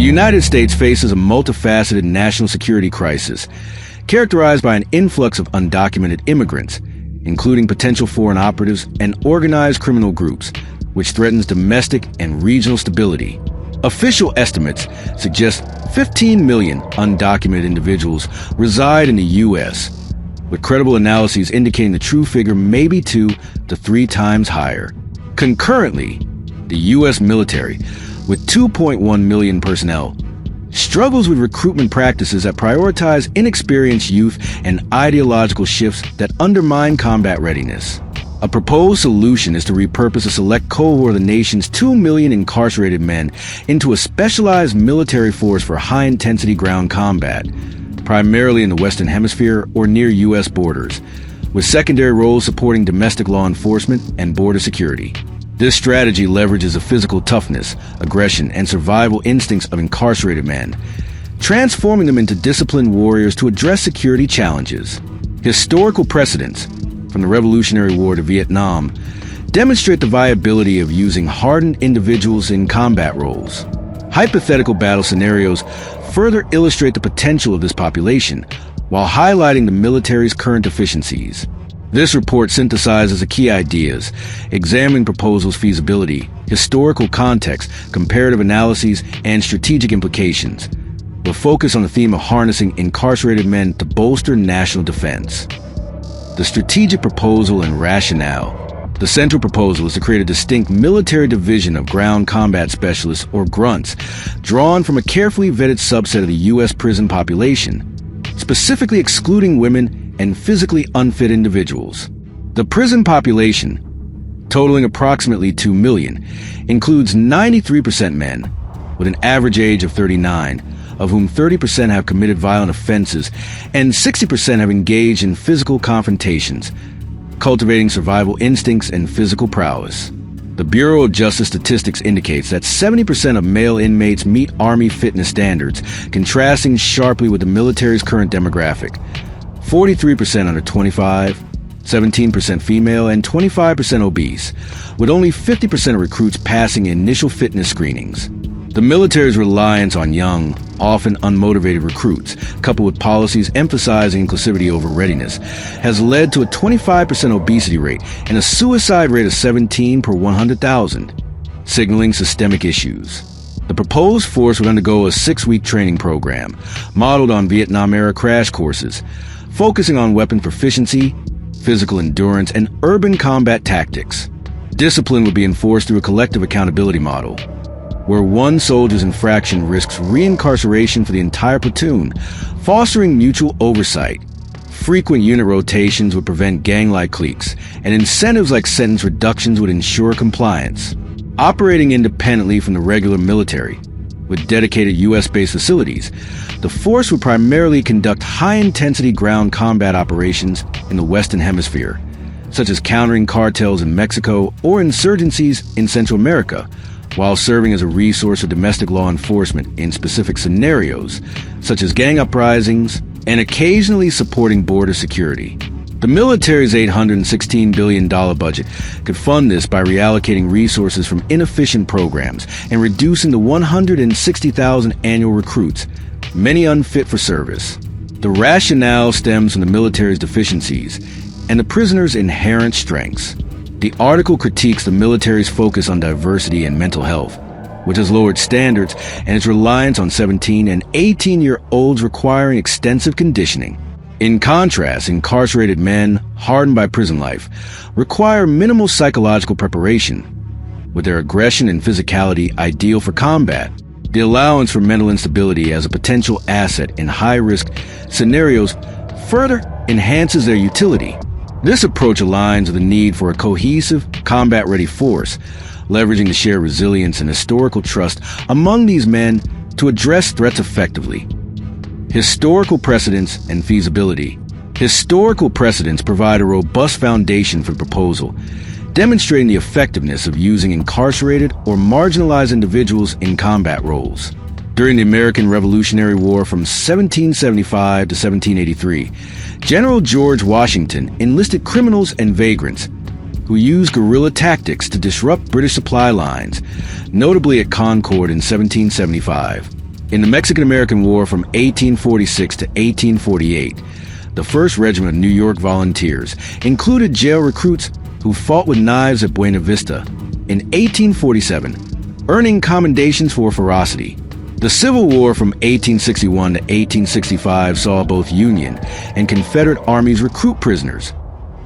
United States faces a multifaceted national security crisis, characterized by an influx of undocumented immigrants, including potential foreign operatives and organized criminal groups, which threatens domestic and regional stability. Official estimates suggest 15 million undocumented individuals reside in the U.S., with credible analyses indicating the true figure may be 2 to 3 times higher. Concurrently, the U.S. military, with 2.1 million personnel, struggles with recruitment practices that prioritize inexperienced youth and ideological shifts that undermine combat readiness. A proposed solution is to repurpose a select cohort of the nation's 2 million incarcerated men into a specialized military force for high-intensity ground combat, primarily in the Western Hemisphere or near U.S. borders, with secondary roles supporting domestic law enforcement and border security. This strategy leverages the physical toughness, aggression, and survival instincts of incarcerated men, transforming them into disciplined warriors to address security challenges. Historical precedents, from the Revolutionary War to Vietnam, demonstrate the viability of using hardened individuals in combat roles. Hypothetical battle scenarios further illustrate the potential of this population, while highlighting the military's current deficiencies. This report synthesizes the key ideas, examining proposals' feasibility, historical context, comparative analyses, and strategic implications, with focus on the theme of harnessing incarcerated men to bolster national defense. The strategic proposal and rationale. The central proposal is to create a distinct military division of ground combat specialists, or grunts, drawn from a carefully vetted subset of the U.S. prison population, specifically excluding women and physically unfit individuals. The prison population, totaling approximately 2 million, includes 93% men, with an average age of 39, of whom 30% have committed violent offenses and 60% have engaged in physical confrontations, cultivating survival instincts and physical prowess. The Bureau of Justice Statistics indicates that 70% of male inmates meet Army fitness standards, contrasting sharply with the military's current demographic: 43% under 25, 17% female, and 25% obese, with only 50% of recruits passing initial fitness screenings. The military's reliance on young, often unmotivated recruits, coupled with policies emphasizing inclusivity over readiness, has led to a 25% obesity rate and a suicide rate of 17 per 100,000, signaling systemic issues. The proposed force would undergo a 6-week training program, modeled on Vietnam-era crash courses, focusing on weapon proficiency, physical endurance, and urban combat tactics. Discipline would be enforced through a collective accountability model, where one soldier's infraction risks reincarceration for the entire platoon, fostering mutual oversight. Frequent unit rotations would prevent gang-like cliques, and incentives like sentence reductions would ensure compliance. Operating independently from the regular military, with dedicated U.S.-based facilities, the force would primarily conduct high-intensity ground combat operations in the Western Hemisphere, such as countering cartels in Mexico or insurgencies in Central America, while serving as a resource for domestic law enforcement in specific scenarios, such as gang uprisings, and occasionally supporting border security. The military's $816 billion budget could fund this by reallocating resources from inefficient programs and reducing the 160,000 annual recruits, many unfit for service. The rationale stems from the military's deficiencies and the prisoners' inherent strengths. The article critiques the military's focus on diversity and mental health, which has lowered standards and its reliance on 17 and 18-year-olds requiring extensive conditioning. In contrast, incarcerated men, hardened by prison life, require minimal psychological preparation, with their aggression and physicality ideal for combat. The allowance for mental instability as a potential asset in high-risk scenarios further enhances their utility. This approach aligns with the need for a cohesive, combat-ready force, leveraging the shared resilience and historical trust among these men to address threats effectively. Historical precedents and feasibility. Historical precedents provide a robust foundation for the proposal, demonstrating the effectiveness of using incarcerated or marginalized individuals in combat roles. During the American Revolutionary War from 1775 to 1783, General George Washington enlisted criminals and vagrants who used guerrilla tactics to disrupt British supply lines, notably at Concord in 1775. In the Mexican-American War from 1846 to 1848, the 1st Regiment of New York Volunteers included jail recruits who fought with knives at Buena Vista. In 1847, earning commendations for ferocity. The Civil War from 1861 to 1865 saw both Union and Confederate armies recruit prisoners,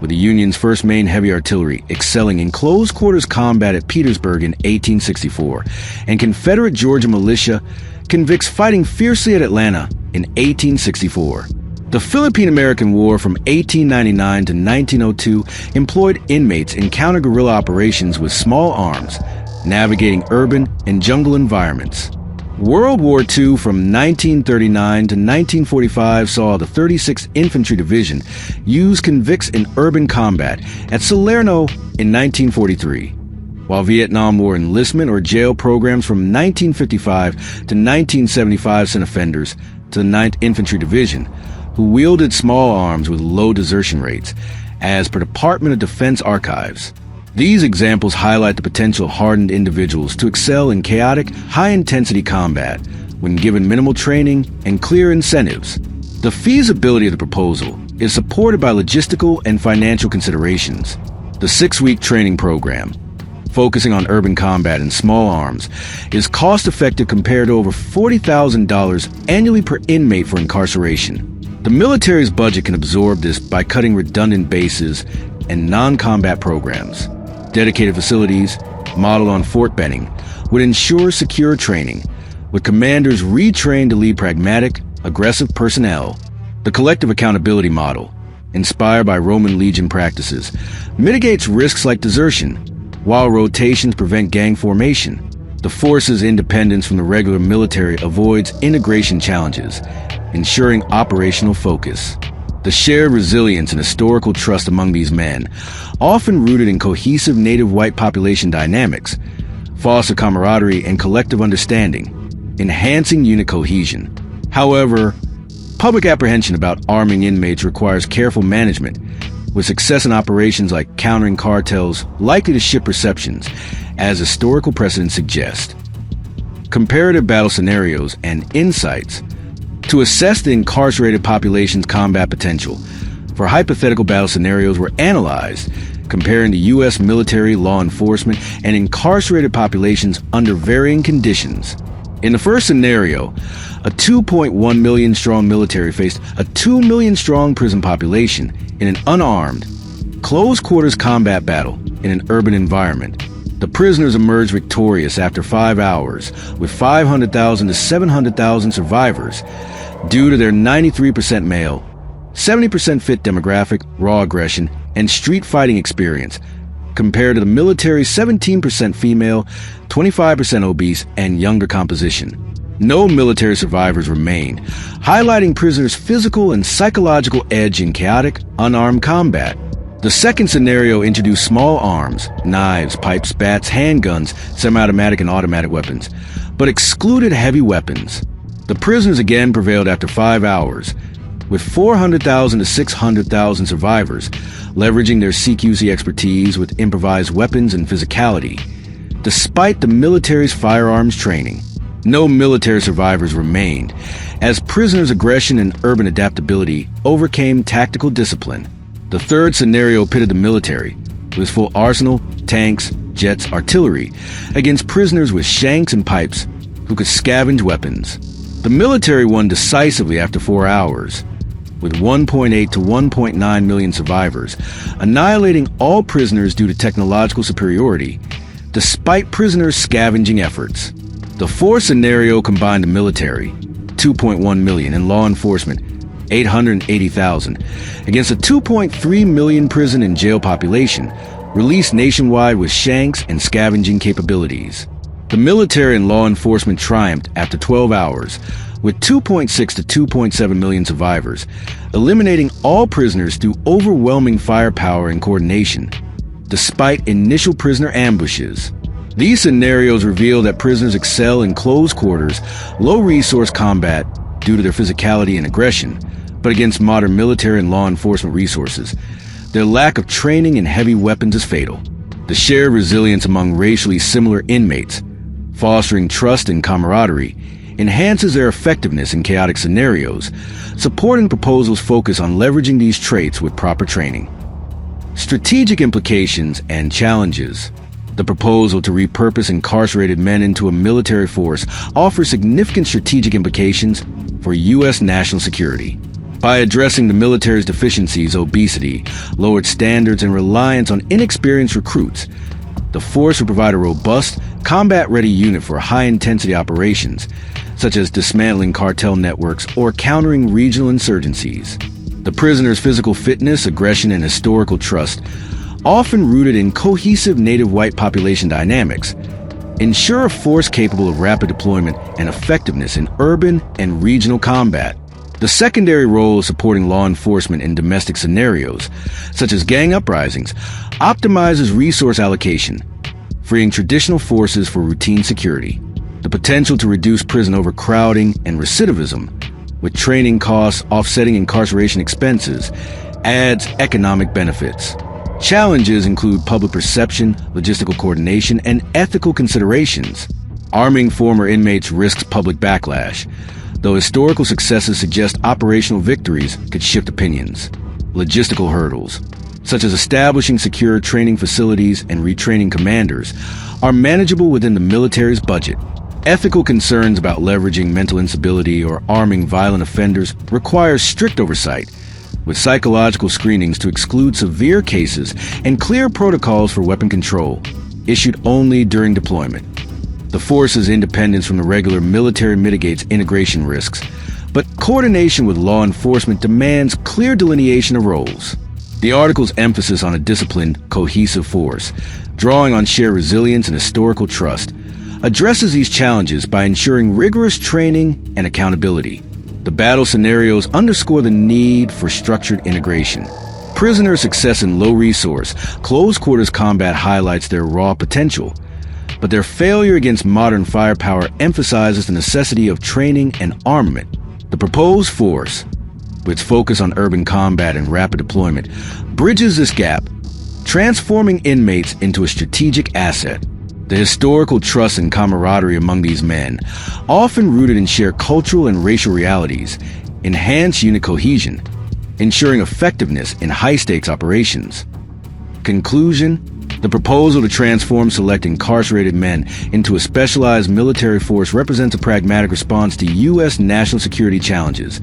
with the Union's 1st Maine Heavy Artillery excelling in close-quarters combat at Petersburg in 1864, and Confederate Georgia Militia convicts fighting fiercely at Atlanta in 1864. The Philippine-American War from 1899 to 1902 employed inmates in counter-guerrilla operations with small arms, navigating urban and jungle environments. World War II from 1939 to 1945 saw the 36th Infantry Division use convicts in urban combat at Salerno in 1943, while Vietnam War enlistment or jail programs from 1955 to 1975 sent offenders to the 9th Infantry Division, who wielded small arms with low desertion rates, as per Department of Defense archives. These examples highlight the potential of hardened individuals to excel in chaotic, high-intensity combat when given minimal training and clear incentives. The feasibility of the proposal is supported by logistical and financial considerations. The 6-week training program, focusing on urban combat and small arms, is cost-effective compared to over $40,000 annually per inmate for incarceration. The military's budget can absorb this by cutting redundant bases and non-combat programs. Dedicated facilities, modeled on Fort Benning, would ensure secure training, with commanders retrained to lead pragmatic, aggressive personnel. The collective accountability model, inspired by Roman legion practices, mitigates risks like desertion, while rotations prevent gang formation. The force's independence from the regular military avoids integration challenges, ensuring operational focus. The shared resilience and historical trust among these men, often rooted in cohesive native white population dynamics, foster camaraderie and collective understanding, enhancing unit cohesion. However, public apprehension about arming inmates requires careful management, with success in operations like countering cartels likely to shift perceptions, as historical precedents suggest. Comparative battle scenarios and insights to assess the incarcerated population's combat potential for hypothetical battle scenarios were analyzed, comparing the U.S. military, law enforcement, and incarcerated populations under varying conditions. In the first scenario, a 2.1 million strong military faced a 2 million strong prison population in an unarmed, close-quarters combat battle in an urban environment. The prisoners emerged victorious after 5 hours, with 500,000 to 700,000 survivors, due to their 93% male, 70% fit demographic, raw aggression, and street fighting experience, compared to the military's 17% female, 25% obese, and younger composition. No military survivors remain, highlighting prisoners' physical and psychological edge in chaotic, unarmed combat. The second scenario introduced small arms, knives, pipes, bats, handguns, semi-automatic and automatic weapons, but excluded heavy weapons. The prisoners again prevailed after 5 hours, with 400,000 to 600,000 survivors, leveraging their CQC expertise with improvised weapons and physicality. Despite the military's firearms training, no military survivors remained, as prisoners' aggression and urban adaptability overcame tactical discipline. The third scenario pitted the military, with its full arsenal, tanks, jets, artillery, against prisoners with shanks and pipes who could scavenge weapons. The military won decisively after 4 hours, with 1.8 to 1.9 million survivors, annihilating all prisoners due to technological superiority, despite prisoners' scavenging efforts. The fourth scenario combined the military, 2.1 million, and law enforcement, 880,000, against a 2.3 million prison and jail population, released nationwide with shanks and scavenging capabilities. The military and law enforcement triumphed after 12 hours, with 2.6 to 2.7 million survivors, eliminating all prisoners through overwhelming firepower and coordination, despite initial prisoner ambushes. These scenarios reveal that prisoners excel in close quarters, low-resource combat due to their physicality and aggression, but against modern military and law enforcement resources, their lack of training in heavy weapons is fatal. The shared resilience among racially similar inmates, fostering trust and camaraderie, enhances their effectiveness in chaotic scenarios, supporting proposals focus on leveraging these traits with proper training. Strategic implications and challenges. The proposal to repurpose incarcerated men into a military force offers significant strategic implications for U.S. national security. By addressing the military's deficiencies, obesity, lowered standards, and reliance on inexperienced recruits, the force will provide a robust, combat-ready unit for high-intensity operations, such as dismantling cartel networks or countering regional insurgencies. The prisoners' physical fitness, aggression, and historical trust, often rooted in cohesive native white population dynamics, ensure a force capable of rapid deployment and effectiveness in urban and regional combat. The secondary role of supporting law enforcement in domestic scenarios, such as gang uprisings, optimizes resource allocation, freeing traditional forces for routine security. The potential to reduce prison overcrowding and recidivism, with training costs offsetting incarceration expenses, adds economic benefits. Challenges include public perception, logistical coordination, and ethical considerations. Arming former inmates risks public backlash, though historical successes suggest operational victories could shift opinions. Logistical hurdles, such as establishing secure training facilities and retraining commanders, are manageable within the military's budget. Ethical concerns about leveraging mental instability or arming violent offenders require strict oversight, with psychological screenings to exclude severe cases and clear protocols for weapon control, issued only during deployment. The force's independence from the regular military mitigates integration risks, but coordination with law enforcement demands clear delineation of roles. The article's emphasis on a disciplined, cohesive force, drawing on shared resilience and historical trust, addresses these challenges by ensuring rigorous training and accountability. The battle scenarios underscore the need for structured integration. Prisoner success in low-resource, close-quarters combat highlights their raw potential, but their failure against modern firepower emphasizes the necessity of training and armament. The proposed force, with its focus on urban combat and rapid deployment, bridges this gap, transforming inmates into a strategic asset. The historical trust and camaraderie among these men, often rooted in shared cultural and racial realities, enhance unit cohesion, ensuring effectiveness in high-stakes operations. Conclusion: the proposal to transform select incarcerated men into a specialized military force represents a pragmatic response to U.S. national security challenges,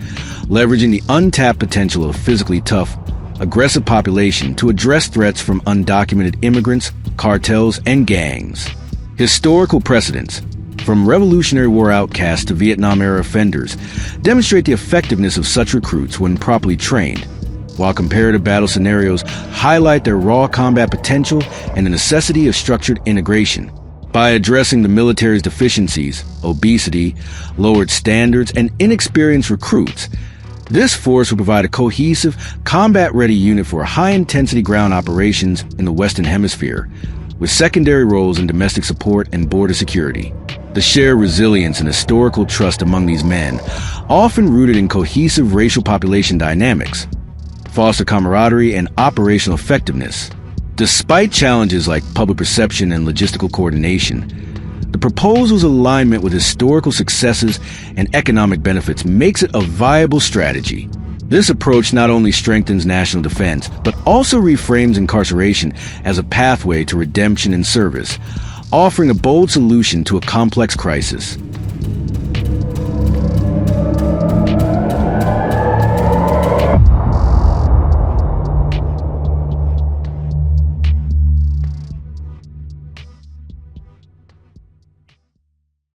leveraging the untapped potential of a physically tough, aggressive population to address threats from undocumented immigrants, cartels, and gangs. Historical precedents, from Revolutionary War outcasts to Vietnam-era offenders, demonstrate the effectiveness of such recruits when properly trained, while comparative battle scenarios highlight their raw combat potential and the necessity of structured integration. By addressing the military's deficiencies, obesity, lowered standards, and inexperienced recruits, this force will provide a cohesive, combat-ready unit for high-intensity ground operations in the Western Hemisphere, with secondary roles in domestic support and border security. The shared resilience and historical trust among these men, often rooted in cohesive racial population dynamics, foster camaraderie and operational effectiveness. Despite challenges like public perception and logistical coordination, the proposal's alignment with historical successes and economic benefits makes it a viable strategy. This approach not only strengthens national defense, but also reframes incarceration as a pathway to redemption and service, offering a bold solution to a complex crisis.